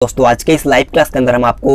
दोस्तों आज के इस लाइव क्लास के अंदर हम आपको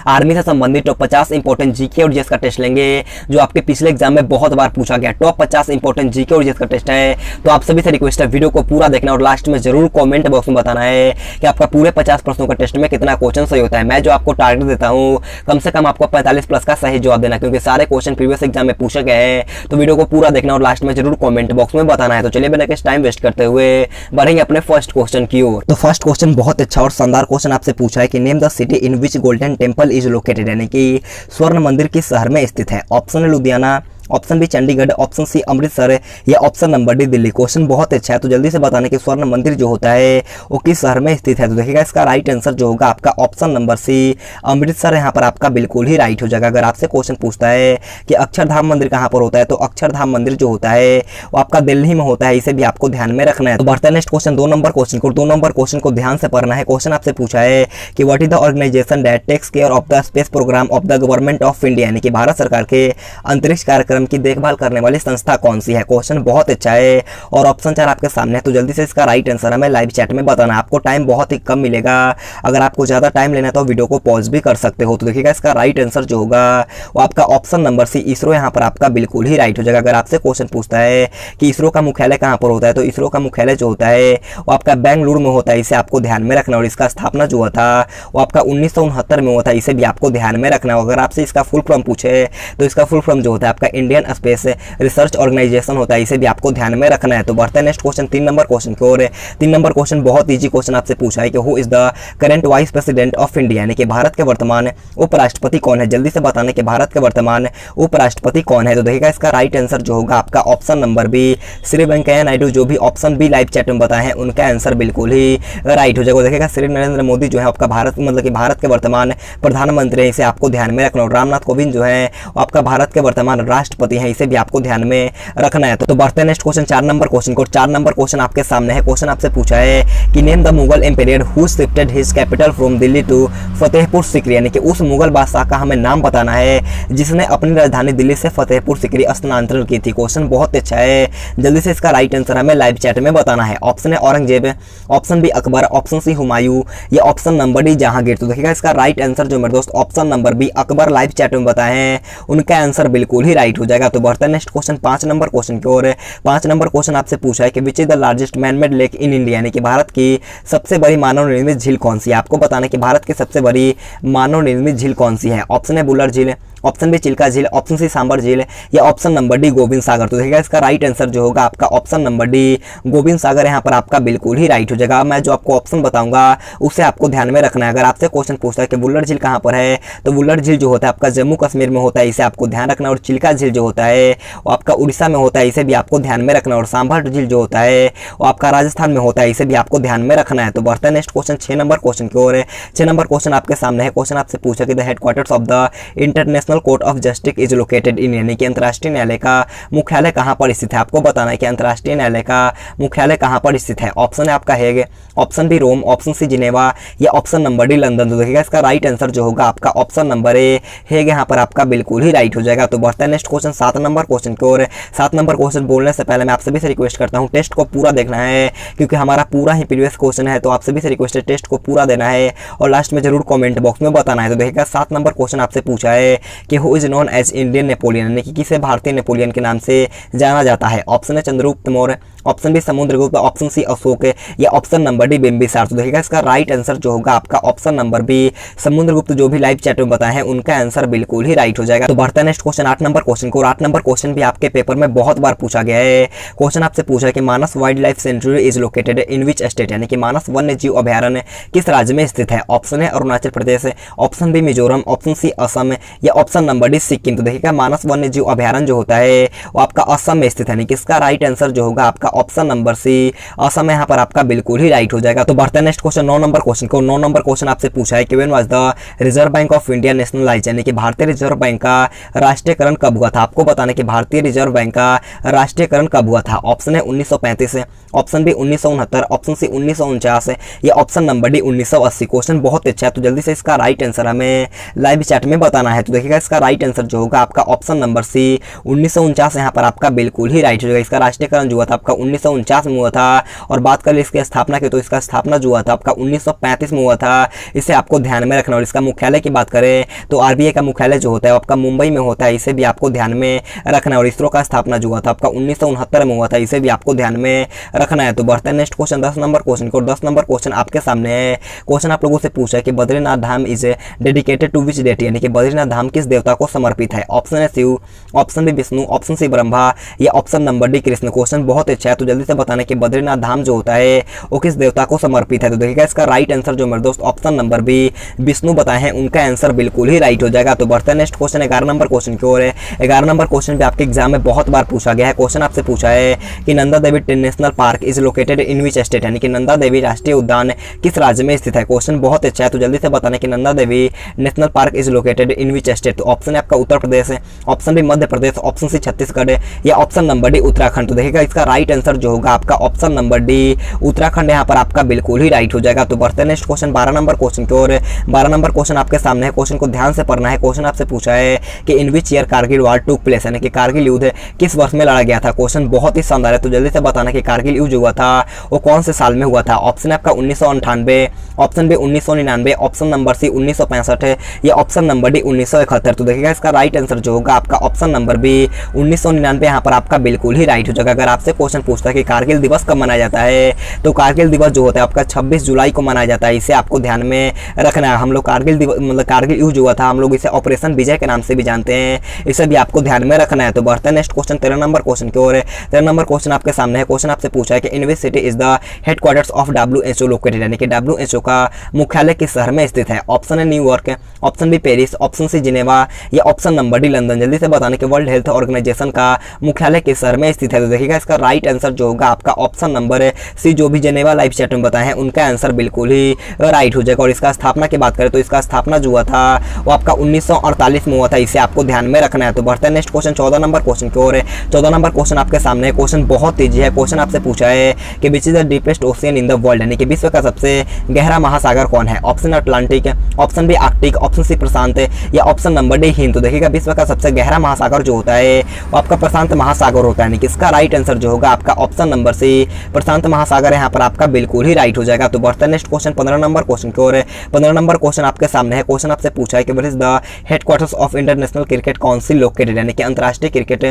आर्मी से संबंधित टॉप 50 इंपॉर्टेंट जीके और जीएस का टेस्ट लेंगे, जो आपके पिछले एग्जाम में बहुत बार पूछा गया। टॉप 50 इंपॉर्टेंट जीके और जीएस का टेस्ट है, तो आप सभी से रिक्वेस्ट है वीडियो को पूरा देखना और लास्ट में जरूर कमेंट बॉक्स में बताना है कि आपका पूरे 50 प्रश्नों का टेस्ट में कितना क्वेश्चन सही होता है। मैं जो आपको टारगेट देता हूँ कम से कम आपको 45 प्लस का सही जवाब देना, क्योंकि सारे क्वेश्चन प्रीवियस एग्जाम में पूछे गए हैं। तो वीडियो को पूरा देखना और लास्ट में जरूर कॉमेंट बॉक्स में बताना है। तो चलिए बिना किसी टाइम वेस्ट करते हुए बढ़ेंगे अपने फर्स्ट क्वेश्चन की ओर। तो फर्स्ट क्वेश्चन बहुत अच्छा और शानदार क्वेश्चन आपसे पूछा है कि name city in which golden temple is located, यानी कि स्वर्ण मंदिर किस शहर में स्थित है। ऑप्शन है Ludhiana, option B Chandigarh, option C Amritsar या option number D Delhi. Question बहुत अच्छा है, तो जल्दी से बताने कि स्वर्ण मंदिर जो होता है वो किस शहर में स्थित है। तो देखिएगा इसका राइट आंसर जो होगा आपका ऑप्शन नंबर सी अमृतसर, यहाँ पर आपका बिल्कुल ही राइट हो जाएगा। अगर आपसे क्वेश्चन पूछता है कि अक्षरधाम मंदिर कहाँ पर होता है, तो अक्षरधाम मंदिर जो होता है वो आपका दिल्ली में होता है, इसे भी आपको ध्यान में रखना है। तो बढ़ता है नेक्स्ट क्वेश्चन, 2 नंबर क्वेश्चन को। 2 नंबर क्वेश्चन को ध्यान से पढ़ना है। क्वेश्चन आपसे पूछा है कि what is the organisation that takes care of the space programme of the government of India, यानी कि भारत सरकार के अंतरिक्ष कार्यक्रम की देखभाल करने वाली संस्था कौन सी है। क्वेश्चन बहुत अच्छा है और ऑप्शन 4 आपके सामने है, तो जल्दी से इसका राइट आंसर हमें लाइव चैट में बताना है। आपको टाइम बहुत ही कम मिलेगा, अगर आपको ज्यादा टाइम लेना है तो वीडियो को पॉज भी कर सकते हो। तो देखिएगा इसका राइट आंसर जो होगा वो आपका ऑप्शन नंबर सी इसरो, यहाँ पर आपका बिल्कुल ही राइट हो जाएगा। अगर आपसे क्वेश्चन पूछता है कि इसरो का मुख्यालय कहाँ पर होता है, तो इसरो का मुख्यालय जो होता है वो आपका बेंगलुरु में होता है, इसे आपको ध्यान में रखना। और इसका स्थापना जो हुआ था वो आपका 1969 में हुआ था, इसे भी आपको ध्यान में रखना। अगर आपसे इसका फुल फॉर्म पूछे तो इसका फुल फॉर्म जो होता है आपका इंडियन स्पेस रिसर्च ऑर्गेनाइजेशन होता है, इसे भी आपको ध्यान में रखना है। तो बढ़ते हैं नेक्स्ट क्वेश्चन 3 नंबर क्वेश्चन की ओर। 3 नंबर क्वेश्चन बहुत इजी क्वेश्चन आपसे पूछा है कि who is the current vice president of India, यानी कि भारत के वर्तमान उपराष्ट्रपति कौन है। जल्दी से बताने कि भारत के वर्तमान उपराष्ट्रपति कौन है। तो देखिएगा इसका राइट आंसर जो होगा आपका option number B Shri Venkaiah Naidu. जो भी ऑप्शन बी लाइव चैट में बताए हैं उनका आंसर बिल्कुल ही राइट हो जाएगा। देखिएगा श्री नरेंद्र मोदी जो है आपका भारत मतलब कि भारत के वर्तमान प्रधानमंत्री है, इसे आपको ध्यान में रखना। और रामनाथ कोविंद जो है आपका भारत के वर्तमान राष्ट्रपति है, इसे भी आपको ध्यान में रखना है। तो बढ़ते हैं नेक्स्ट क्वेश्चन 4 नंबर क्वेश्चन को। 4 नंबर क्वेश्चन आपके सामने है। क्वेश्चन आपसे पूछा है कि name the Mughal empire who shifted his capital from Delhi to Fatehpur Sikri, यानी कि उस मुगल बादशाह का हमें नाम बताना है जिसने अपनी राजधानी दिल्ली से फतेहपुर सिकरी स्थानांतरण की थी। क्वेश्चन बहुत अच्छा है, जल्दी से इसका राइट आंसर हमें लाइव चैट में बताना है। ऑप्शन है Aurangzeb, option B Akbar, option C Humayun या ऑप्शन नंबर डी जहांगीर। तो देखिएगा इसका राइट आंसर जो मेरे दोस्त option number B Akbar live chat में बताए हैं उनका आंसर बिल्कुल ही राइट हो जाएगा। तो बढ़ता है नेक्स्ट क्वेश्चन 5 नंबर क्वेश्चन की ओर। 5 नंबर क्वेश्चन आपसे पूछा है कि which is the largest manmade lake in India, यानी कि भारत की सबसे बड़ी मानव निर्मित झील कौन सी है। आपको बताना है कि भारत की सबसे बड़ी मानव निर्मित झील कौन सी है। ऑप्शन है बुलर झील, ऑप्शन बी चिल्का झील, ऑप्शन सी सांबर झील या ऑप्शन नंबर डी गोविंद सागर। तो देखिएगा इसका राइट आंसर जो होगा आपका ऑप्शन नंबर डी गोविंद सागर, यहाँ पर आपका बिल्कुल ही राइट हो जाएगा। मैं जो आपको ऑप्शन बताऊंगा उसे आपको ध्यान में रखना है। अगर आपसे क्वेश्चन पूछता है कि बुल्लर झील कहाँ पर है, तो बुल्लर झील जो होता है आपका जम्मू कश्मीर में होता है, इसे आपको ध्यान रखना। और चिल्का झील जो होता है वो आपका उड़ीसा में होता है, इसे भी आपको ध्यान में रखना। और सांभर झील जो होता है वो आपका राजस्थान में होता है, इसे भी आपको ध्यान में रखना है। तो बढ़ता है नेक्स्ट क्वेश्चन 6 नंबर क्वेश्चन की ओर। 6 नंबर क्वेश्चन आपके सामने है। क्वेश्चन आपसे पूछा कि the headquarters of the international court of justice is located इन, यानी कि अंतर्राष्ट्रीय न्यायालय का मुख्यालय कहां पर स्थित है। आपको बताना है कि अंतर्राष्ट्रीय न्यायालय का मुख्यालय कहां पर स्थित है। ऑप्शन है आपका Hague, option B Rome, option C Geneva या ऑप्शन नंबर डी लंदन। तो देखिएगा इसका राइट आंसर जो होगा आपका ऑप्शन नंबर ए हेग, यहाँ पर आपका बिल्कुल ही राइट हो जाएगा। तो बढ़ता है नेक्स्ट क्वेश्चन 7 नंबर क्वेश्चन की ओर। 7 नंबर क्वेश्चन बोलने से पहले मैं आप सभी से रिक्वेस्ट करता हूँ टेस्ट को पूरा देखना है, क्योंकि हमारा पूरा ही प्रीवियस क्वेश्चन है। तो आप सभी से रिक्वेस्ट है टेस्ट को पूरा देना है और लास्ट में जरूर कमेंट बॉक्स में बताना है। तो देखिएगा 7 नंबर क्वेश्चन आपसे पूछा है कि who is known as Indian Napoleon, यानी कि किसे भारतीय नेपोलियन के नाम से जाना जाता है। ऑप्शन है Chandragupta Maurya, option B Samudragupta, option C Ashoka या ऑप्शन नंबर डी बिंबिसार। तो देखिएगा इसका राइट आंसर जो होगा आपका ऑप्शन नंबर बी समुद्रगुप्त। जो भी लाइव चैट में बताए हैं उनका आंसर बिल्कुल ही राइट हो जाएगा। तो बढ़ता है नेक्स्ट क्वेश्चन 8 नंबर क्वेश्चन को। 8 नंबर क्वेश्चन भी आपके पेपर में बहुत बार पूछा गया है। क्वेश्चन आपसे पूछा है कि Manas wild life sanctuary is located in which state, यानी कि मानस वन्य जीव अभ्यारण्य किस राज्य में स्थित है। ऑप्शन है Arunachal Pradesh, option B Mizoram, option C Assam या ऑप्शन नंबर डी सिक्किम। तो देखिएगा मानस वन्य जीव अभ्यारण्य जो होता है वो आपका असम में स्थित है, यानी कि इसका राइट आंसर जो होगा आपका ऑप्शन नंबर सी असम, यहाँ पर आपका बिल्कुल ही राइट हो जाएगा। तो बढ़ता है नेक्स्ट क्वेश्चन 9 नंबर क्वेश्चन को। 9 नंबर क्वेश्चन आपसे पूछा है कि when was the reserve bank of India nationalised, यानी कि भारतीय रिजर्व बैंक का राष्ट्रीयकरण कब हुआ था। आपको बताना है कि भारतीय रिजर्व बैंक का राष्ट्रीयकरण कब हुआ था। ऑप्शन है 1935, ऑप्शन बी 1969, ऑप्शन सी 1949 या ऑप्शन नंबर डी 1980। क्वेश्चन बहुत अच्छा है, तो जल्दी से इसका राइट आंसर हमें लाइव चैट में बताना है। तो देखिएगा इसका राइट आंसर जो होगा आपका ऑप्शन नंबर सी 1949, यहाँ पर आपका बिल्कुल ही राइट हो जाएगा। इसका राष्ट्रीयकरण जो हुआ था आपका 1949 में हुआ था। और बात करें इसकी स्थापना की तो इसका स्थापना जो हुआ था आपका 1935 में हुआ था। इसे आपको ध्यान में रखना। और इसका मुख्यालय की बात करें तो आरबीआई का मुख्यालय जो होता है आपका मुंबई में होता है, इसे भी आपको ध्यान में रखना। और इसरो का स्थापना जो हुआ था आपका 1969 में हुआ था, इसे भी आपको ध्यान में रखना है। तो बढ़ते हैं नेक्स्ट क्वेश्चन 10 नंबर क्वेश्चन को। 10 नंबर क्वेश्चन आपके सामने है। क्वेश्चन आप लोगों से पूछा है कि Badrinath Dham is dedicated to which deity, यानी कि बद्रीनाथ धाम किस देवता को समर्पित है। ऑप्शन है Shiv, option B Vishnu, option C Brahma या option number D Krishna. Question बहुत अच्छा है, तो जल्दी से बताना कि बद्रीनाथ धाम जो होता है वो किस देवता को समर्पित है। तो देखिएगा इसका राइट आंसर जो मेरे दोस्त ऑप्शन नंबर बी विष्णु बताए हैं, उनका आंसर बिल्कुल ही राइट हो जाएगा। तो बढ़ते हैं नेक्स्ट क्वेश्चन 11 नंबर क्वेश्चन की ओर है। 11 नंबर क्वेश्चन भी आपके एग्जाम में बहुत बार पूछा गया है। क्वेश्चन आपसे पूछा है कि Nanda Devi national park is located in which state, यानी कि नंदा देवी राष्ट्रीय उद्यान किस राज्य में स्थित है। क्वेश्चन बहुत अच्छा है, तो जल्दी से बताना कि Nanda Devi national park is located in which state. तो ऑप्शन है आपका उत्तर प्रदेश है, option B Madhya Pradesh, option C Chhattisgarh या ऑप्शन नंबर डी उत्तराखंड। तो देखिएगा इसका राइट आंसर जो होगा आपका ऑप्शन नंबर डी उत्तराखंड यहाँ पर आपका बिल्कुल ही राइट हो जाएगा। तो बढ़ते हैं नेक्स्ट क्वेश्चन 12 नंबर क्वेश्चन की ओर। 12 नंबर क्वेश्चन आपके सामने है, क्वेश्चन को ध्यान से पढ़ना है। क्वेश्चन आपसे पूछा है कि in which year Kargil war took place, यानी कि कारगिल युद्ध किस वर्ष में लड़ा गया था। क्वेश्चन बहुत ही शानदार है, तो जल्दी से बताना कि कारगिल युद्ध हुआ था वो कौन से साल में हुआ था। ऑप्शन है आपका 1998, option B 1999, option number C 1965 या ऑप्शन नंबर डी 1971। तो देखिएगा इसका राइट आंसर जो होगा आपका ऑप्शन नंबर बी 1999 यहाँ पर आपका बिल्कुल ही राइट हो जाएगा। अगर आपसे क्वेश्चन पूछता है कि कारगिल दिवस कब मनाया जाता है, तो कारगिल दिवस जो होता है आपका 26 जुलाई को मनाया जाता है, इसे आपको ध्यान में रखना है। हम लोग कारगिल दिवस मतलब कारगिल युद्ध हुआ था, हम लोग इसे ऑपरेशन विजय के नाम से भी जानते हैं, इसे भी आपको ध्यान में रखना है। तो बढ़ते हैं नेक्स्ट क्वेश्चन 13 नंबर क्वेश्चन की ओर। 13 नंबर क्वेश्चन आपके सामने है। क्वेश्चन आपसे पूछा है कि in which city is the headquarters of WHO located, यानी कि WHO का मुख्यालय किस शहर में स्थित है। ऑप्शन है New York, option B Paris, option C Geneva या ऑप्शन नंबर डी लंदन। जल्दी से बताने कि वर्ल्ड हेल्थ ऑर्गेनाइजेशन का मुख्यालय किस शहर में स्थित है। तो देखिएगा इसका राइट आंसर जो होगा आपका ऑप्शन नंबर सी, जो भी जिनेवा लाइव चैट में बताए हैं उनका आंसर बिल्कुल ही राइट हो जाएगा। और इसका स्थापना की बात करें तो इसका स्थापना जो हुआ था वो आपका 1948 में हुआ था, इसे आपको ध्यान में रखना है। तो बढ़ते हैं नेक्स्ट क्वेश्चन 14 नंबर क्वेश्चन की ओर। 14 नंबर क्वेश्चन आपके सामने है। क्वेश्चन बहुत तेजी है। क्वेश्चन आपसे पूछा है कि which is the deepest ocean in the world, यानी कि विश्व का सबसे गहरा महासागर कौन है। Option Atlantic, option B Arctic, option C Prashant या ऑप्शन नंबर डी हिंद। तो देखिएगा विश्व का सबसे गहरा महासागर जो होता है वो आपका प्रशांत महासागर होता है, यानी कि इसका राइट आंसर जो होगा आपका ऑप्शन नंबर सी प्रशांत महासागर यहाँ पर आपका बिल्कुल ही राइट हो जाएगा। तो बढ़ते हैं नेक्स्ट क्वेश्चन 15 नंबर क्वेश्चन की ओर। 15 नंबर क्वेश्चन आपके सामने है। क्वेश्चन आपसे पूछा है कि what is the headquarters of international cricket council located, यानी कि अंतर्राष्ट्रीय क्रिकेट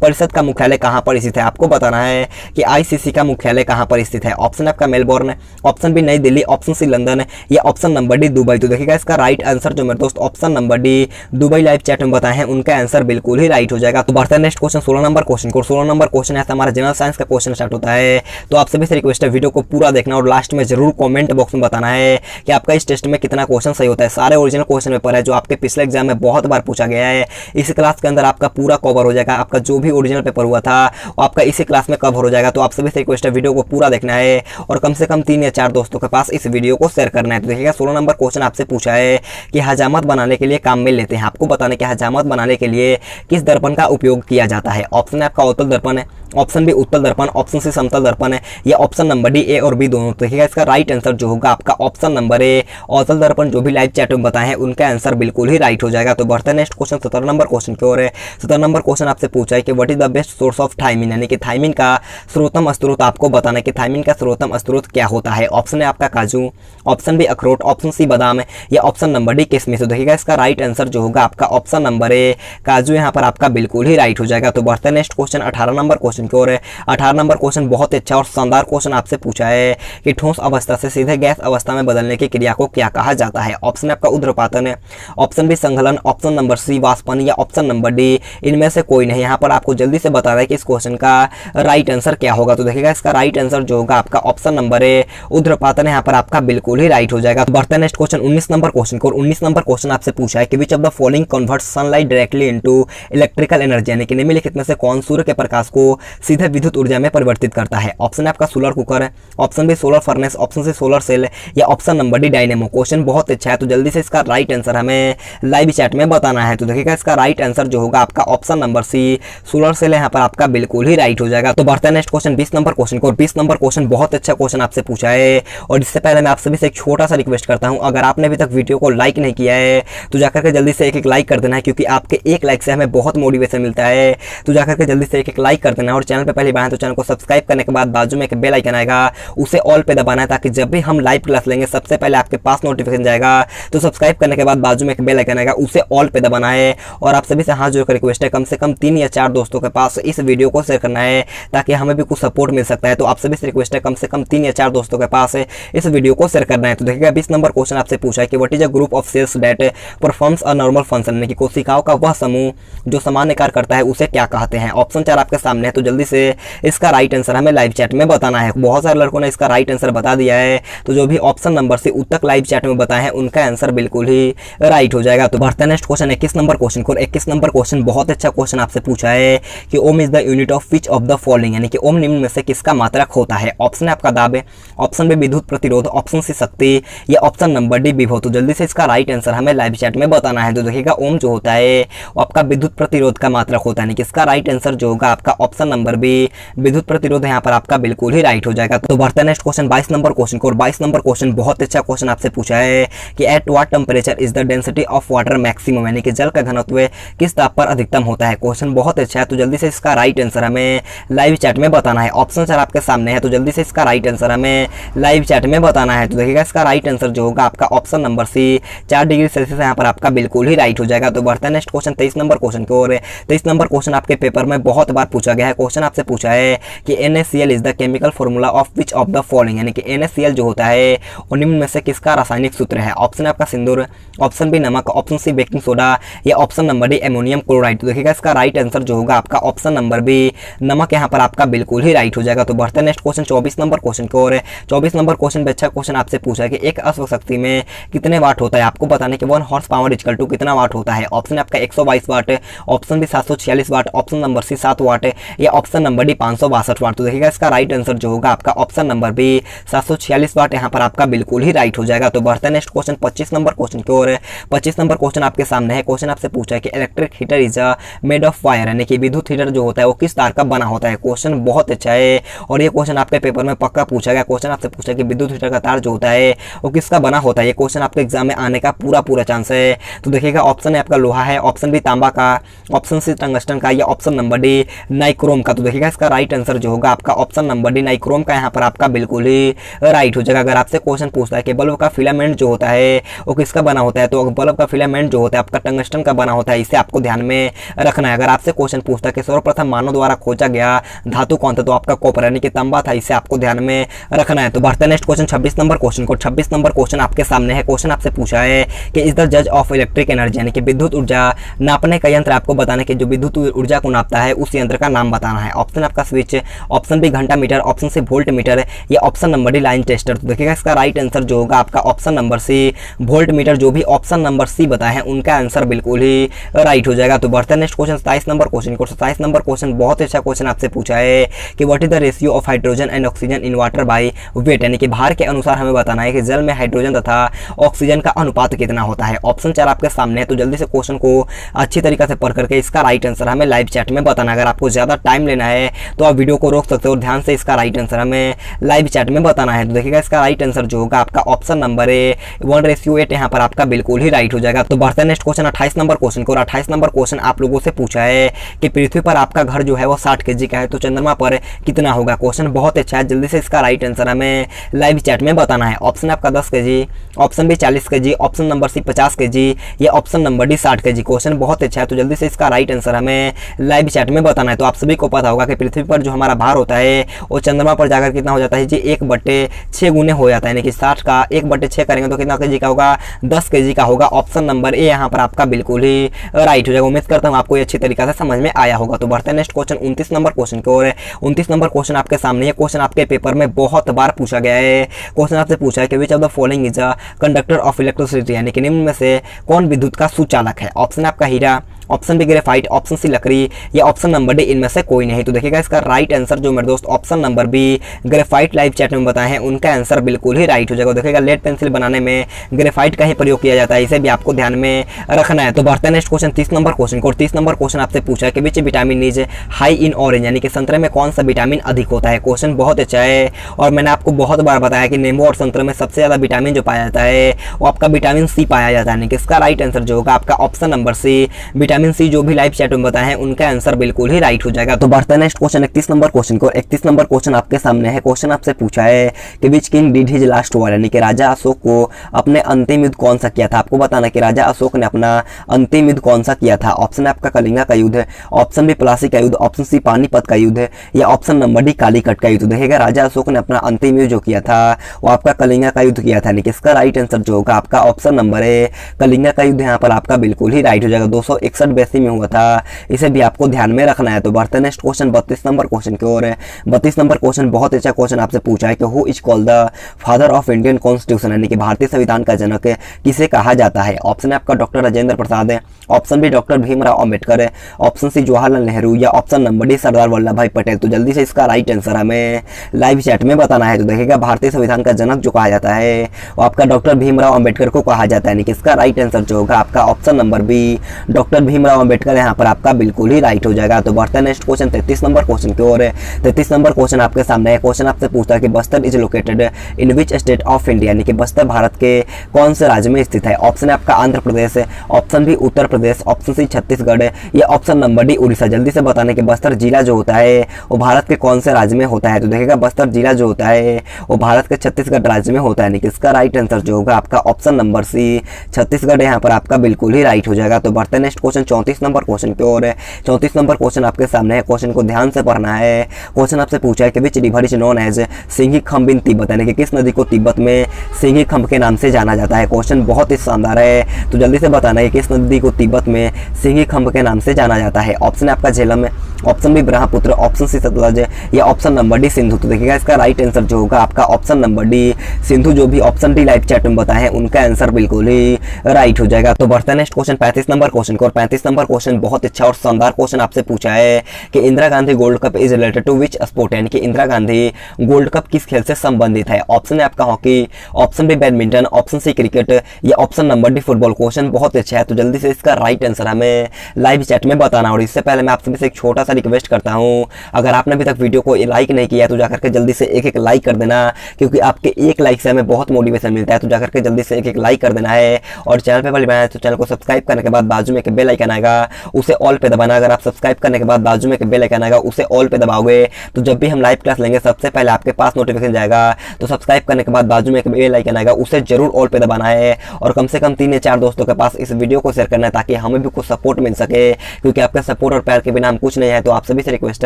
परिषद का मुख्यालय कहाँ पर स्थित है। आपको बताना है कि ICC का मुख्यालय कहाँ पर स्थित है। ऑप्शन आपका मेलबोर्न, ऑप्शन बी नई दिल्ली, ऑप्शन सी लंदन या ऑप्शन नंबर डी दुबई। तो देखिएगा इसका राइट आंसर जो मेरे दोस्त option number D Dubai live chat में बताए हैं उनका आंसर बिल्कुल ही राइट हो जाएगा। तो बढ़ते हैं नेक्स्ट क्वेश्चन 16 नंबर क्वेश्चन को। 16 नंबर क्वेश्चन ऐसा हमारा जनरल साइंस का क्वेश्चन स्टार्ट होता है। तो आप सभी से रिक्वेस्ट है वीडियो को पूरा देखना और लास्ट में जरूर कमेंट बॉक्स में बताना है कि आपका इस टेस्ट में कितना क्वेश्चन सही होता है। सारे ओरिजिनल क्वेश्चन पेपर है जो आपके पिछले एग्जाम में बहुत बार पूछा गया है, इस क्लास के अंदर आपका पूरा कवर हो जाएगा। आपका जो भी ओरिजिनल पेपर हुआ था वो आपका इसी क्लास में कवर हो जाएगा। तो आप सभी से रिक्वेस्ट है वीडियो को पूरा देखना है और कम से कम 3 या 4 दोस्तों के पास इस वीडियो को शेयर करना है। तो देखिएगा 16 नंबर क्वेश्चन आपसे पूछा है कि हजामत बनाने के लिए काम में लेते हैं। आपको बताने कि हजामत बनाने के लिए किस दर्पण का उपयोग किया जाता है। ऑप्शन है आपका अवतल दर्पण है, ऑप्शन बी उत्तल दर्पण, ऑप्शन सी समतल दर्पण है या ऑप्शन नंबर डी ए और बी दोनों। तो देखिएगा इसका राइट आंसर जो होगा आपका ऑप्शन नंबर ए अवतल दर्पण, जो भी लाइव चैट में बताए हैं उनका आंसर बिल्कुल ही राइट हो जाएगा। तो बढ़ते हैं नेक्स्ट क्वेश्चन 17 नंबर क्वेश्चन की ओर है। 17 नंबर क्वेश्चन आपसे पूछा है कि what is the best source of thiamine, यानी कि थायमिन का सर्वोत्तम स्रोत आपको बताना है कि थायमिन का सर्वोत्तम स्रोत क्या होता है। ऑप्शन है आपका काजू, ऑप्शन बी अखरोट, ऑप्शन सी बादाम या ऑप्शन नंबर डी किशमिश। तो देखिएगा इसका राइट आंसर जो होगा आपका ऑप्शन नंबर ए काजू यहाँ पर आपका बिल्कुल ही राइट हो जाएगा। तो बढ़ते हैं नेक्स्ट क्वेश्चन 18 नंबर क्वेश्चन की ओर है। 18 नंबर क्वेश्चन बहुत अच्छा और शानदार क्वेश्चन आपसे पूछा है कि ठोस अवस्था से सीधे गैस अवस्था में बदलने की क्रिया को क्या कहा जाता है। ऑप्शन आपका ऊध्र्वपातन है, ऑप्शन बी संघलन, ऑप्शन नंबर सी वाष्पन या ऑप्शन नंबर डी इनमें से कोई नहीं। यहाँ पर आपको जल्दी से बताना है कि इस क्वेश्चन का राइट आंसर क्या होगा। तो देखिएगा इसका राइट आंसर जो होगा आपका ऑप्शन नंबर ए ऊध्र्वपातन यहाँ पर आपका बिल्कुल ही राइट हो जाएगा। तो बढ़ते हैं नेक्स्ट क्वेश्चन 19 नंबर क्वेश्चन को। 19 नंबर क्वेश्चन आपसे पूछा है कि विच of the following converts sunlight directly into electrical energy, यानी कि निम्नलिखित में से कौन सूर्य के प्रकाश को सीधे विद्युत ऊर्जा में परिवर्तित करता है। ऑप्शन आपका सोलर कुकर है, option B solar furnace, option C solar cell या option number D dynamo. Question बहुत अच्छा है, तो जल्दी से इसका राइट आंसर हमें लाइव चैट में बताना है। तो देखिएगा इसका राइट आंसर जो होगा आपका option number C solar cell यहाँ पर आपका बिल्कुल ही राइट हो जाएगा। तो बढ़ते हैं नेक्स्ट क्वेश्चन 20 नंबर क्वेश्चन को। 20 नंबर क्वेश्चन बहुत अच्छा क्वेश्चन आपसे पूछा है और इससे पहले मैं आप सभी से एक छोटा सा रिक्वेस्ट करता हूं, अगर आपने अभी तक वीडियो को लाइक नहीं किया है तो जाकर के जल्दी से एक लाइक कर देना है, क्योंकि आपके एक लाइक से हमें बहुत मोटिवेशन मिलता है। तो जाकर के जल्दी से एक लाइक कर देना और चैनल पे पहली बार तो तो चैनल को सब्सक्राइब करने के बाद बाजू में एक बेल आइकन आएगा, उसे ऑल पे दबाना है ताकि जब भी हम लाइव क्लास लेंगे सबसे पहले आपके पास नोटिफिकेशन जाएगा। तो सब्सक्राइब करने के बाद बाजू में एक बेल आइकन आएगा, उसे ऑल पे दबाना है। और आप सभी से हाथ जोड़कर रिक्वेस्ट है, कम से कम 3 या 4 दोस्तों के पास इस वीडियो को शेयर करना है ताकि हमें भी कुछ सपोर्ट मिल सकता है। तो आप सभी से रिक्वेस्ट है, कम से कम 3 या 4 दोस्तों के पास इस वीडियो को शेयर करना है। तो देखिएगा 20 नंबर क्वेश्चन आपसे पूछा है कि what is a group of cells that performs a normal function, यानी कि कोशिकाओं का वह समूह जो सामान्य कार्य करता है उसे क्या कहते हैं। ऑप्शन 4 आपके सामने है, तो जल्दी से इसका राइट आंसर हमें लाइव चैट में बताना है। बहुत सारे लड़कों ने इसका राइट आंसर बता दिया है, तो जो भी ऑप्शन नंबर से उत्तक लाइव चैट में बताए हैं उनका आंसर बिल्कुल ही राइट हो जाएगा। तो बढ़ते हैं नेक्स्ट क्वेश्चन 21 नंबर क्वेश्चन को। 21 नंबर क्वेश्चन बहुत अच्छा क्वेश्चन आपसे पूछा है कि ohm is the unit of which of the following, यानी कि ओम निम्न में से किसका मात्रक होता है। ऑप्शन है आपका दाब, ऑप्शन बी विद्युत प्रतिरोध, ऑप्शन सी शक्ति, या ऑप्शन नंबर डी विभव। तो जल्दी से इसका राइट आंसर हमें लाइव चैट में बताना है। तो देखिएगा ओम जो होता है वो आपका विद्युत प्रतिरोध का मात्रक होता है, यानी कि इसका राइट आंसर जो होगा आपका ऑप्शन नंबर बी विद्युत प्रतिरोध यहाँ पर आपका बिल्कुल ही राइट हो जाएगा। तो बढ़ते हैं नेक्स्ट क्वेश्चन 22 नंबर क्वेश्चन को। और 22 नंबर क्वेश्चन बहुत अच्छा क्वेश्चन आपसे पूछा है कि at what temperature is the density of water maximum, यानी कि जल का घनत्व किस ताप पर अधिकतम होता है। क्वेश्चन बहुत अच्छा है, तो जल्दी से इसका राइट आंसर हमें लाइव चैट में बताना है। ऑप्शन 4 आपके सामने है, तो जल्दी से इसका राइट आंसर हमें लाइव चैट में बताना है। तो देखिएगा इसका राइट आंसर जो होगा आपका option number C 4 degree Celsius यहाँ पर आपका बिल्कुल ही राइट हो जाएगा। तो बढ़ते हैं नेक्स्ट क्वेश्चन 23 नंबर क्वेश्चन की ओर। 23 नंबर क्वेश्चन आपके पेपर में बहुत बार पूछा गया है। क्वेश्चन आपसे पूछा है कि NaCl is the chemical formula of which of the following, यानी कि NaCl जो होता है वो निम्न में से किसका रासायनिक सूत्र है। ऑप्शन आपका सिंदूर, ऑप्शन बी नमक, ऑप्शन सी बेकिंग सोडा, या option number D ammonium chloride. तो देखिएगा इसका राइट आंसर जो होगा आपका ऑप्शन नंबर बी नमक यहाँ पर आपका बिल्कुल ही राइट हो जाएगा। तो बढ़ते हैं नेक्स्ट क्वेश्चन 24 नंबर क्वेश्चन की ओर। 24 नंबर क्वेश्चन भी अच्छा क्वेश्चन आपसे पूछा है कि एक अश्व शक्ति में कितने वाट होता है। आपको बताने कि 1 हॉर्स पावर इक्वल टू कितना वाट होता है। ऑप्शन आपका 122 वाट, ऑप्शन बी 746 वाट, ऑप्शन नंबर सी 7 वाट, या ऑप्शन नंबर डी 562 वाट। तो देखिएगा इसका राइट आंसर जो होगा आपका ऑप्शन नंबर बी 746 वाट यहाँ पर आपका बिल्कुल ही राइट हो जाएगा। तो बढ़ते हैं नेक्स्ट क्वेश्चन 25 नंबर क्वेश्चन की ओर। 25 नंबर क्वेश्चन आपके सामने है। क्वेश्चन आपसे पूछा है कि electric heater is made of wire, यानी कि विद्युत हीटर जो होता है वो किस तार का बना होता है। क्वेश्चन बहुत अच्छा है और ये क्वेश्चन आपके पेपर में पक्का पूछा गया। क्वेश्चन आपसे पूछा है कि विद्युत हीटर का तार जो होता है वो किसका बना होता है। ये क्वेश्चन आपके एग्जाम में आने का पूरा चांस है। तो देखिएगा ऑप्शन है आपका लोहा है, ऑप्शन बी तांबा का, ऑप्शन सी टंगस्टन का, या ऑप्शन नंबर डी नाइक्रोम का। तो देखिएगा इसका राइट आंसर जो होगा आपका ऑप्शन नंबर डी नाइक्रोम का यहाँ पर आपका बिल्कुल ही राइट हो जाएगा। अगर आपसे क्वेश्चन पूछता है कि बल्ब का फिलामेंट जो होता है वो किसका बना होता है, तो बल्ब का फिलामेंट जो होता है आपका टंगस्टन का बना होता है, इसे आपको ध्यान में रखना है। अगर आपसे क्वेश्चन पूछता है कि सर्वप्रथम मानव द्वारा खोजा गया धातु कौन था, तो आपका कॉपर यानी कि तांबा था, इसे आपको ध्यान में रखना है। तो बढ़ते हैं नेक्स्ट क्वेश्चन 26 नंबर क्वेश्चन को। 26 नंबर क्वेश्चन आपके सामने है। क्वेश्चन आपसे पूछा है कि इज द जज ऑफ इलेक्ट्रिक एनर्जी, यानी कि विद्युत ऊर्जा नापने का यंत्र आपको बताने के जो विद्युत ऊर्जा को नापता है उस यंत्र का नाम बताना है। ऑप्शन आपका स्विच, ऑप्शन बी घंटा meter, option C volt meter, या option number D line tester. तो देखिएगा इसका राइट आंसर जो होगा आपका option number C volt meter. जो भी ऑप्शन नंबर सी बताए हैं उनका आंसर बिल्कुल ही राइट हो जाएगा। तो बढ़ते हैं नेक्स्ट क्वेश्चन 27 नंबर क्वेश्चन को। 27 नंबर क्वेश्चन बहुत अच्छा क्वेश्चन आपसे पूछा है कि what is the ratio of hydrogen and oxygen in water by weight, यानी कि भार के अनुसार हमें बताना है कि जल में हाइड्रोजन तथा ऑक्सीजन का अनुपात कितना होता है। ऑप्शन 4 आपके सामने है, तो जल्दी से क्वेश्चन को अच्छी तरीके से पढ़ करके इसका राइट आंसर हमें लाइव चैट में बताना। अगर आपको ज्यादा टाइम लेना है तो आप वीडियो को रोक सकते हो और ध्यान से इसका राइट आंसर हमें लाइव चैट में बताना है। तो देखिएगा इसका राइट आंसर जो होगा आपका ऑप्शन नंबर ए 1:8 यहाँ पर आपका बिल्कुल ही राइट हो जाएगा। तो बढ़ते हैं नेक्स्ट क्वेश्चन 28 नंबर क्वेश्चन को। 28 नंबर क्वेश्चन आप लोगों से पूछा है कि पृथ्वी पर आपका घर जो है वो 60 kg का है, तो चंद्रमा पर कितना होगा। क्वेश्चन बहुत अच्छा है, जल्दी से इसका राइट आंसर हमें लाइव चैट में बताना है। ऑप्शन आपका 10 kg, option B 40 kg, option number C 50 kg, या option number D 60 kg। Question बहुत अच्छा है, तो जल्दी से इसका राइट आंसर हमें लाइव चैट में बताना है। तो आप सभी को पता होगा कि पृथ्वी पर जो हमारा भार होता है वो चंद्रमा पर जाकर कितना हो जाता है जी 1/6 गुने हो जाता है, यानी कि 60 का 1/6 करेंगे तो कितना kg का होगा 10 kg का होगा। ऑप्शन नंबर ए यहाँ पर आपका बिल्कुल ही राइट हो जाएगा। उम्मीद करता हूँ आपको ये अच्छी तरीके से समझ में आया होगा। तो बढ़ते हैं नेक्स्ट क्वेश्चन 29 नंबर क्वेश्चन की ओर। 29 नंबर क्वेश्चन आपके सामने है। क्वेश्चन आपके पेपर में बहुत बार पूछा गया है। क्वेश्चन आपसे पूछा है कि विच of the following is a conductor of electricity, यानी कि निम्न में से कौन विद्युत का सुचालक है। ऑप्शन आपका हीरा, option B graphite, option C लकड़ी, या ऑप्शन नंबर डी इनमें से कोई नहीं। तो देखिएगा इसका राइट आंसर जो मेरे दोस्त option number B graphite live chat में बताए हैं उनका आंसर बिल्कुल ही राइट हो जाएगा। देखिएगा लेड पेंसिल बनाने में ग्रेफाइट का ही प्रयोग किया जाता है, इसे भी आपको ध्यान में रखना है। तो बढ़ते हैं नेक्स्ट क्वेश्चन 30 नंबर क्वेश्चन को। 30 नंबर क्वेश्चन आपसे पूछा है कि which vitamin is high in orange, यानी कि संतरे में कौन सा विटामिन अधिक होता है। क्वेश्चन बहुत अच्छा है और मैंने आपको बहुत बार बताया कि नींबू और संतरे में सबसे ज्यादा विटामिन जो पाया जाता है वो आपका विटामिन सी पाया जाता है, यानी कि इसका राइट आंसर जो होगा आपका option number C vitamin vitamin C जो भी लाइव चैट में बताए हैं उनका आंसर बिल्कुल ही राइट हो जाएगा। तो बढ़ते हैं नेक्स्ट क्वेश्चन 31 नंबर क्वेश्चन को। 31 नंबर क्वेश्चन आपके सामने है। क्वेश्चन आपसे पूछा है कि which king did his last war, यानी कि राजा अशोक को अपने अंतिम युद्ध कौन सा किया था। आपको बताना कि राजा अशोक ने अपना अंतिम युद्ध कौन सा किया था। ऑप्शन है आपका कलिंगा का युद्ध है, ऑप्शन बी प्लासी का युद्ध, ऑप्शन सी पानीपत का युद्ध है, या ऑप्शन नंबर डी कालीकट का युद्ध। देखिएगा राजा अशोक ने अपना अंतिम युद्ध जो किया था वो आपका कलिंगा का युद्ध किया था, यानी कि इसका राइट आंसर जो होगा आपका ऑप्शन नंबर है कलिंगा का युद्ध यहाँ पर आपका बिल्कुल ही राइट हो जाएगा। 261 BC में हुआ था, इसे भी आपको ध्यान में रखना है। तो बढ़ते नेक्स्ट क्वेश्चन 32 नंबर क्वेश्चन की ओर। 32 नंबर क्वेश्चन बहुत अच्छा क्वेश्चन आपसे पूछा है कि who is called the father of Indian constitution, यानी कि भारतीय संविधान का जनक किसे कहा जाता है। ऑप्शन है आपका डॉक्टर राजेंद्र प्रसाद है, option B doctor Bhimrao Ambedkar है, ऑप्शन सी जवाहरलाल नेहरू, या option number D Sardar Vallabh bhai Patel. तो जल्दी से इसका राइट आंसर हमें लाइव चैट में बताना है। तो देखिएगा भारतीय संविधान का जनक जो कहा जाता है वो आपका डॉक्टर भीमराव अंबेडकर को कहा जाता है, यानी कि इसका राइट आंसर जो होगा आपका option number B doctor Bhimrao Ambedkar यहाँ पर आपका बिल्कुल ही राइट हो जाएगा। तो बढ़ते हैं नेक्स्ट क्वेश्चन 33 नंबर क्वेश्चन की ओर। 33 नंबर क्वेश्चन आपके सामने है। क्वेश्चन आपसे पूछता है कि Bastar is located in which state of India, यानी कि बस्तर भारत के कौन से राज्य में स्थित है। ऑप्शन है आपका आंध्र प्रदेश है, option B Uttar Pradesh, option C Chhattisgarh है, या ऑप्शन नंबर डी उड़ीसा। जल्दी से बताने कि बस्तर जिला जो होता है वो भारत के कौन से राज्य में होता है। तो देखिएगा बस्तर जिला जो होता है वो भारत के छत्तीसगढ़ राज्य में होता है, यानी कि इसका राइट आंसर जो होगा आपका ऑप्शन नंबर सी छत्तीसगढ़ यहाँ पर आपका बिल्कुल ही राइट हो जाएगा। तो बढ़ते नेक्स्ट क्वेश्चन 34 नंबर क्वेश्चन की ओर। 34 नंबर क्वेश्चन आपके सामने है। क्वेश्चन को ध्यान से पढ़ना है। क्वेश्चन आपसे पूछा है कि which river is known as Singhi Khamb in Tibet, यानी कि किस नदी को तिब्बत में सिंघी खम्ब के नाम से जाना जाता है। क्वेश्चन बहुत ही शानदार है, तो जल्दी से बताना है किस नदी को तिब्बत में सिंघी खम्ब के नाम से जाना जाता है। ऑप्शन है आपका झेलम है, option B Brahmaputra, option C Sutlej, या ऑप्शन नंबर डी सिंधु। तो देखिएगा इसका राइट आंसर जो होगा आपका ऑप्शन नंबर डी सिंधु। जो भी ऑप्शन डी लाइव चैट में बताए हैं उनका आंसर बिल्कुल ही राइट हो जाएगा। तो बढ़ते हैं नेक्स्ट क्वेश्चन 35 नंबर क्वेश्चन को। और 35 नंबर क्वेश्चन बहुत अच्छा और शानदार क्वेश्चन आपसे पूछा है कि Indira Gandhi gold cup is related to which sport, यानी कि इंदिरा गांधी गोल्ड कप किस खेल से संबंधित है। ऑप्शन है आपका hockey, option B badminton, option C cricket, या option number D football. Question बहुत अच्छा है, तो जल्दी से इसका राइट आंसर हमें लाइव चैट में बताना। और इससे पहले मैं आप सभी से एक छोटा सा रिक्वेस्ट करता हूं, अगर आपने अभी तक वीडियो को लाइक नहीं किया तो जाकर के जल्दी से एक लाइक कर देना, क्योंकि आपके एक लाइक से हमें बहुत मोटिवेशन मिलता है। तो जाकर के जल्दी से एक लाइक कर देना है, और चैनल पे पहले बनाया तो चैनल को सब्सक्राइब करने के बाद बाजू में एक बेल आइकन आएगा उसे ऑल पे दबाना। अगर आप सब्सक्राइब करने के बाद बाजू में एक बेल आइकन आएगा उसे ऑल पे दबाओगे तो जब भी हम लाइव क्लास लेंगे सबसे पहले आपके पास नोटिफिकेशन जाएगा। तो सब्सक्राइब करने के बाद बाजू में एक बेल आइकन आएगा उसे जरूर ऑल पे दबाना है, और कम से कम 3 या 4 दोस्तों के पास इस वीडियो को शेयर करना है ताकि हमें भी कुछ सपोर्ट मिल सके, क्योंकि आपका सपोर्ट और प्यार के बिना हम कुछ नहीं है। तो आप सभी से रिक्वेस्ट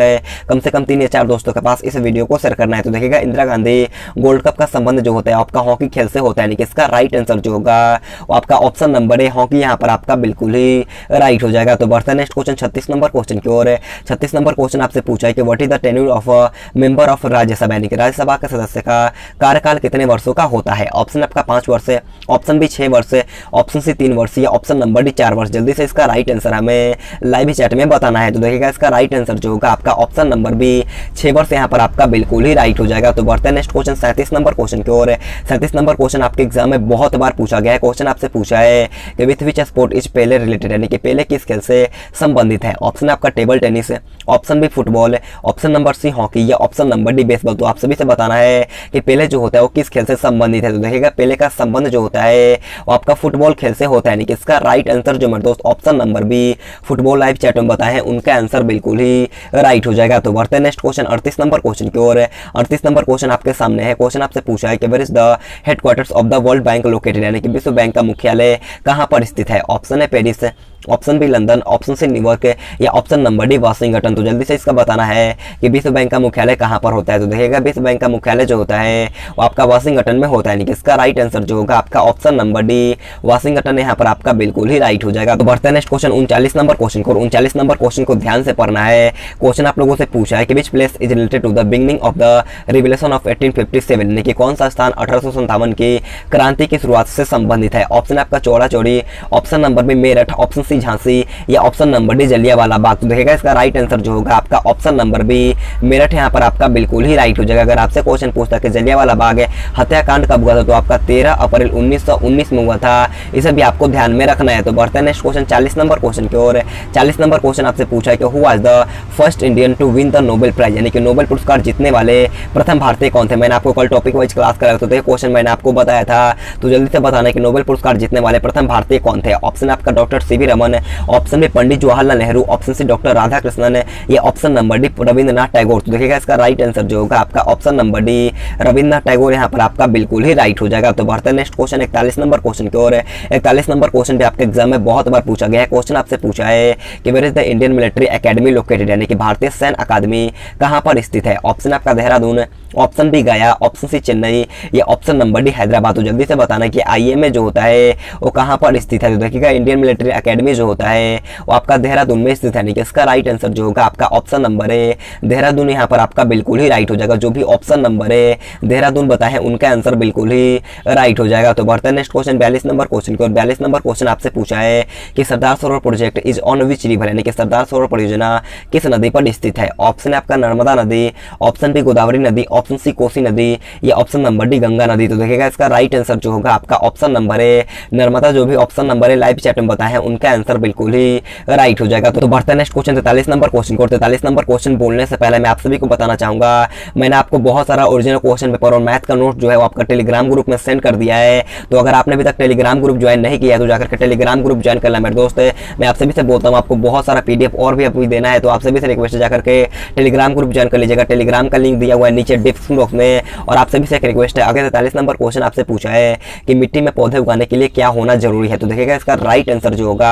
है कम से कम 3 या 4 दोस्तों के पास इस वीडियो को शेयर करना है। तो देखिएगा इंदिरा गांधी गोल्ड कप का संबंध जो होता है आपका हॉकी खेल से होता है, यानी कि इसका राइट आंसर जो होगा वो आपका ऑप्शन नंबर है हॉकी यहाँ पर आपका बिल्कुल ही राइट हो जाएगा। तो बढ़ते हैं नेक्स्ट क्वेश्चन 36 नंबर क्वेश्चन की ओर। 36 नंबर क्वेश्चन आपसे पूछा है कि what is the tenure of a member of Rajya Sabha, यानी कि राज्यसभा के सदस्य का कार्यकाल कितने वर्षों का होता है। ऑप्शन आपका 5 वर्ष है, ऑप्शन बी 6 वर्ष है, ऑप्शन सी 3 वर्ष, या ऑप्शन नंबर डी 4 वर्ष। जल्दी से इसका राइट आंसर हमें लाइव चैट में बताना है। तो देखिएगा इसका राइट आंसर जो होगा आपका ऑप्शन नंबर बी 6 वर्ष यहाँ पर आपका बिल्कुल ही राइट हो जाएगा। तो बढ़ते हैं नेक्स्ट क्वेश्चन 37 नंबर क्वेश्चन की ओर। 37 नंबर क्वेश्चन आपके एग्जाम में बहुत बार पूछा गया है। क्वेश्चन आपसे पूछा है कि with which sport is Pele related, यानी कि पेले किस खेल से संबंधित है। ऑप्शन आपका टेबल टेनिस है, ऑप्शन बी फुटबॉल है, ऑप्शन नंबर सी हॉकी, या ऑप्शन नंबर डी बेसबॉल। तो आप सभी से बताना है कि पेले जो होता है वो किस खेल से संबंधित है। तो देखिएगा पेले का संबंध जो होता है वो आपका फुटबॉल खेल से होता है, यानी कि इसका राइट आंसर जो मेरे दोस्त option number B football live chat में बताए हैं उनका आंसर बिल्कुल ही राइट हो जाएगा। तो बढ़ते हैं नेक्स्ट क्वेश्चन 38 नंबर क्वेश्चन की ओर। 38 नंबर क्वेश्चन आपके सामने है। क्वेश्चन आपसे पूछा है कि where is the headquarters of the world bank located, यानी कि विश्व बैंक का मुख्यालय कहां पर स्थित है। ऑप्शन है Paris, option B London, option C New York, या ऑप्शन नंबर डी वाशिंगटन। तो जल्दी से इसका बताना है कि विश्व बैंक का मुख्यालय कहां पर होता है। तो देखिएगा विश्व बैंक का मुख्यालय जो होता है वो आपका वाशिंगटन में होता है, यानी कि इसका राइट आंसर जो होगा आपका ऑप्शन नंबर डी वाशिंगटन यहाँ पर आपका बिल्कुल ही राइट हो जाएगा। तो बढ़ते हैं नेक्स्ट क्वेश्चन 39 नंबर क्वेश्चन को। 39 नंबर क्वेश्चन को ध्यान से पढ़ना है। क्वेश्चन आप लोगों से पूछा है कि which place is related to the beginning of the revolution of 1857, यानी कि कौन सा स्थान 1857 की क्रांति की शुरुआत से संबंधित है। ऑप्शन आपका Chaura Chauri, option number B Meerut, option C Jhansi, या option number D Jallianwala Bagh. तो देखिएगा इसका राइट आंसर जो होगा आपका ऑप्शन नंबर बी मेरठ यहाँ पर आपका बिल्कुल ही राइट हो जाएगा। अगर आपसे क्वेश्चन पूछता है कि जलियांवाला बाग हत्याकांड कब हुआ था तो आपका 13 अप्रैल 1919 में हुआ था, इसे भी आपको ध्यान में रखना है। तो बढ़ते हैं नेक्स्ट क्वेश्चन 40 नंबर क्वेश्चन की ओर। 40 नंबर क्वेश्चन आपसे पूछा है कि who was the first Indian to win the Nobel prize, यानी कि नोबेल पुरस्कार जीतने वाले प्रथम भारतीय कौन थे। मैंने आपको कल टॉपिक वाइज क्लास कराया था, तो ये क्वेश्चन मैंने आपको बताया था। तो जल्दी से बताना है कि नोबेल पुरस्कार जीतने वाले प्रथम भारतीय कौन थे। ऑप्शन आपका doctor C V. Raman Burman, option B Pandit Jawaharlal Nehru, option C doctor Radha Krishnan, या option number D Rabindranath Tagore. तो देखिएगा इसका राइट आंसर जो होगा आपका option number D Rabindranath Tagore यहाँ पर आपका बिल्कुल ही राइट हो जाएगा। तो बढ़ते हैं नेक्स्ट क्वेश्चन 41 नंबर क्वेश्चन की ओर। 41 नंबर क्वेश्चन भी आपके एग्जाम में बहुत बार पूछा गया है। क्वेश्चन आपसे पूछा है कि where is the Indian military academy located, यानी कि भारतीय सैन्य अकादमी कहाँ पर स्थित है। ऑप्शन आपका देहरादून, ऑप्शन बी गया, ऑप्शन सी चेन्नई, या ऑप्शन नंबर डी हैदराबाद। तो जल्दी से बताना कि आईएमए जो होता है वो कहाँ पर स्थित है। तो देखिएगा इंडियन मिलिट्री एकेडमी जो होता है वो आपका देहरादून में स्थित है, यानी कि इसका राइट आंसर जो होगा आपका ऑप्शन नंबर है देहरादून यहाँ पर आपका बिल्कुल ही राइट हो जाएगा। जो भी ऑप्शन नंबर है देहरादून बताए उनका आंसर बिल्कुल ही राइट हो जाएगा। तो बढ़ते हैं नेक्स्ट क्वेश्चन 42 नंबर क्वेश्चन की ओर। 42 नंबर क्वेश्चन आपसे पूछा है कि Sardar Sarovar project is on which river, यानी कि सरदार सरोवर परियोजना किस नदी पर स्थित है। ऑप्शन है आपका नर्मदा नदी, ऑप्शन बी गोदावरी नदी, ऑप्शन सी कोसी नदी, या ऑप्शन नंबर डी गंगा नदी। तो देखिएगा इसका राइट आंसर जो होगा आपका ऑप्शन नंबर है नर्मदा। जो भी ऑप्शन नंबर है लाइव चैट में बताए हैं उनका आंसर बिल्कुल ही राइट हो जाएगा। तो बढ़ते हैं नेक्स्ट क्वेश्चन 43 नंबर क्वेश्चन को। 43 नंबर क्वेश्चन बोलने से पहले मैं आप सभी को बताना चाहूंगा मैंने आपको बहुत सारा ओरिजिनल क्वेश्चन पेपर और मैथ का नोट जो है वो आपका टेलीग्राम ग्रुप में सेंड कर दिया है। तो अगर आपने अभी तक टेलीग्राम ग्रुप ज्वाइन नहीं किया है तो जाकर के टेलीग्राम ग्रुप ज्वाइन कर लें मेरे दोस्त। मैं आप सभी से बोलता हूँ आपको बहुत सारा पीडीएफ और भी अभी देना है, तो आप सभी से रिक्वेस्ट है जाकर के टेलीग्राम ग्रुप ज्वाइन कर लीजिएगा। टेलीग्राम का लिंक दिया हुआ है नीचे डिस्क्रिप्शन बॉक्स में। और आप सभी से एक रिक्वेस्ट है, अगर 43 नंबर क्वेश्चन आपसे पूछा है कि मिट्टी में पौधे उगाने के लिए क्या होना जरूरी है, तो देखिएगा इसका राइट आंसर जो होगा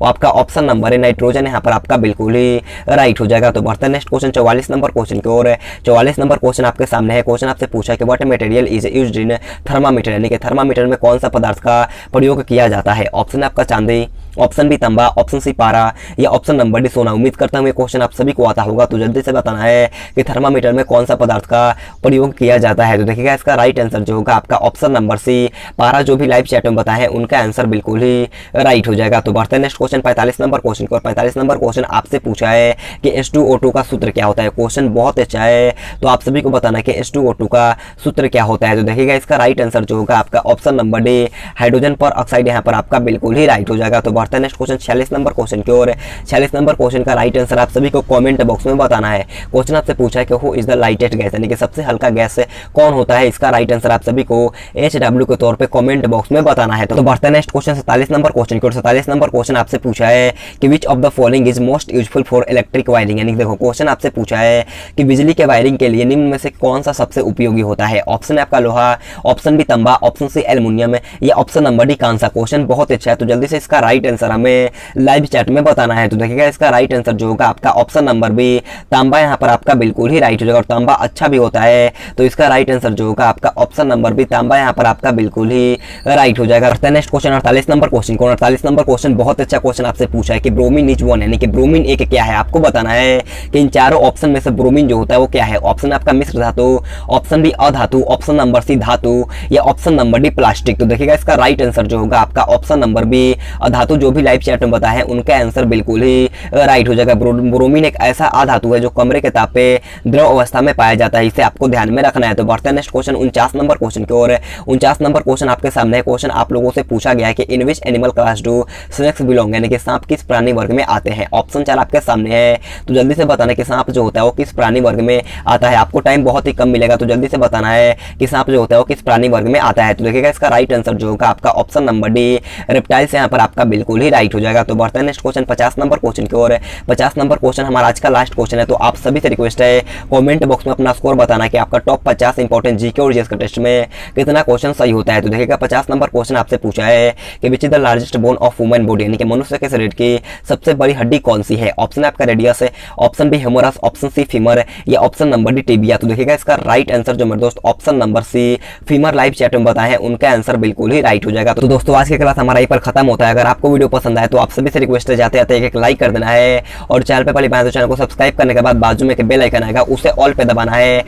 वो आपका ऑप्शन नंबर है नाइट्रोजन, यहाँ पर आपका बिल्कुल ही राइट हो जाएगा। तो बढ़ते हैं नेक्स्ट क्वेश्चन 44 नंबर क्वेश्चन की ओर। 44 नंबर क्वेश्चन आपके सामने है। क्वेश्चन आपसे पूछा है कि what material is used in thermometer, यानी कि थर्मामीटर में कौन सा पदार्थ का प्रयोग किया जाता है। ऑप्शन आपका चांदी, ऑप्शन बी तांबा, ऑप्शन सी पारा, या ऑप्शन नंबर डी सोना। उम्मीद करता हूं ये क्वेश्चन आप सभी को आता होगा। तो जल्दी से बताना है कि थर्मामीटर में कौन सा पदार्थ का प्रयोग किया जाता है। तो देखिएगा इसका राइट आंसर जो होगा आपका ऑप्शन नंबर सी पारा। जो भी लाइव चैट में बताए हैं उनका आंसर बिल्कुल ही राइट हो जाएगा। तो बढ़ते हैं नेक्स्ट क्वेश्चन 45 नंबर क्वेश्चन को। 45 नंबर क्वेश्चन आपसे पूछा है कि H2O2 का सूत्र क्या होता है। क्वेश्चन बहुत अच्छा है, तो आप सभी को बताना है कि H2O2 का सूत्र क्या होता है। तो देखिएगा इसका राइट आंसर जो होगा आपका ऑप्शन नंबर डी हाइड्रोजन पर ऑक्साइड, यहाँ पर आपका बिल्कुल ही राइट हो जाएगा। तो बढ़ते हैं नेक्स्ट क्वेश्चन 46 नंबर क्वेश्चन की ओर। 46 नंबर क्वेश्चन का राइट आंसर आप सभी को कमेंट बॉक्स में बताना है। क्वेश्चन आपसे पूछा है कि who is the lightest gas, यानी कि सबसे हल्का गैस कौन होता है। इसका राइट आंसर आप सभी को HW के तौर पे कमेंट बॉक्स में बताना है। तो बढ़ते हैं नेक्स्ट क्वेश्चन 47 नंबर क्वेश्चन की ओर। 47 नंबर क्वेश्चन आपसे पूछा है कि विच of the following is most useful for electric wiring, यानी देखो क्वेश्चन आपसे पूछा है कि बिजली के वायरिंग के लिए निम्न में से कौन सा सबसे उपयोगी होता है। ऑप्शन है आपका लोहा, ऑप्शन बी तांबा, ऑप्शन सी एल्युमिनियम, या ऑप्शन नंबर डी कांसा। क्वेश्चन बहुत अच्छा है, तो जल्दी से इसका राइट आंसर हमें लाइव चैट में बताना है। तो देखिएगा इसका राइट आंसर जो होगा आपका ऑप्शन नंबर बी तांबा, यहाँ पर आपका बिल्कुल ही राइट हो जाएगा। और तांबा अच्छा भी होता है, तो इसका राइट आंसर जो होगा आपका ऑप्शन नंबर बी तांबा, यहाँ पर आपका बिल्कुल ही राइट हो जाएगा। नेक्स्ट क्वेश्चन 48 नंबर क्वेश्चन को। 48 नंबर क्वेश्चन बहुत अच्छा क्वेश्चन आपसे पूछा है कि ब्रोमीन इज वन, यानी कि ब्रोमीन एक क्या है। आपको बताना है कि इन चारों ऑप्शन में से ब्रोमीन जो होता है वो क्या है। ऑप्शन आपका मिश्र धातु, ऑप्शन बी अधातु, ऑप्शन नंबर सी धातु, या ऑप्शन नंबर डी प्लास्टिक। तो देखिएगा इसका राइट आंसर जो होगा आपका ऑप्शन नंबर बी अधातु। जो भी लाइव चैट में बताया है उनका आंसर बिल्कुल ही राइट हो जाएगा। ब्रोमीन एक ऐसा अधातु है जो कमरे के ताप पे द्रव अवस्था में पाया जाता है, इसे आपको ध्यान में रखना है। तो बढ़ते हैं नेक्स्ट क्वेश्चन 49 नंबर क्वेश्चन की ओर। 49 नंबर क्वेश्चन आपके सामने है। क्वेश्चन आप लोगों से पूछा गया है कि in which animal class do snakes belong, यानी कि सांप किस प्राणी वर्ग में आते हैं। ऑप्शन 4 आपके सामने है, तो जल्दी से बताना कि सांप जो होता है वो किस प्राणी वर्ग में आता है। आपको टाइम बहुत ही कम मिलेगा, तो जल्दी से बताना है कि सांप जो होता है वो किस प्राणी वर्ग में आता है। तो देखिएगा इसका राइट आंसर जो होगा आपका ऑप्शन नंबर डी रेप्टाइल्स, यहाँ पर आपका बिल्कुल ही राइट हो जाएगा। तो बढ़ते हैं नेक्स्ट क्वेश्चन 50 नंबर क्वेश्चन की ओर। 50 नंबर क्वेश्चन हमारा आज का लास्ट क्वेश्चन है, तो आप सभी से रिक्वेस्ट है कमेंट बॉक्स में अपना स्कोर बताना कि आपका टॉप 50 इंपॉर्टेंट जीके और जीएस का टेस्ट में कितना क्वेश्चन सही होता है। तो देखिएगा 50 नंबर क्वेश्चन आपसे पूछा है कि which is the largest bone of woman body, यानी कि मनुष्य के शरीर की सबसे बड़ी हड्डी कौन सी है। ऑप्शन आपका रेडियस है, option B humerus, option C femur, या ऑप्शन नंबर डी टिबिया। तो देखिएगा इसका राइट आंसर जो मेरे दोस्त option number C femur live chat में बताए हैं उनका आंसर बिल्कुल ही राइट हो जाएगा। तो दोस्तों आज की क्लास हमारा यहीं पर खत्म होता है। अगर आपको वीडियो पसंद आए तो आप सभी से रिक्वेस्ट है जाते जाते एक लाइक कर देना है, और चैनल पे पहले बात चैनल को सब्सक्राइब करने के बाद बाजू में एक बेल आइकन आएगा उसे ऑल पे दबाना है।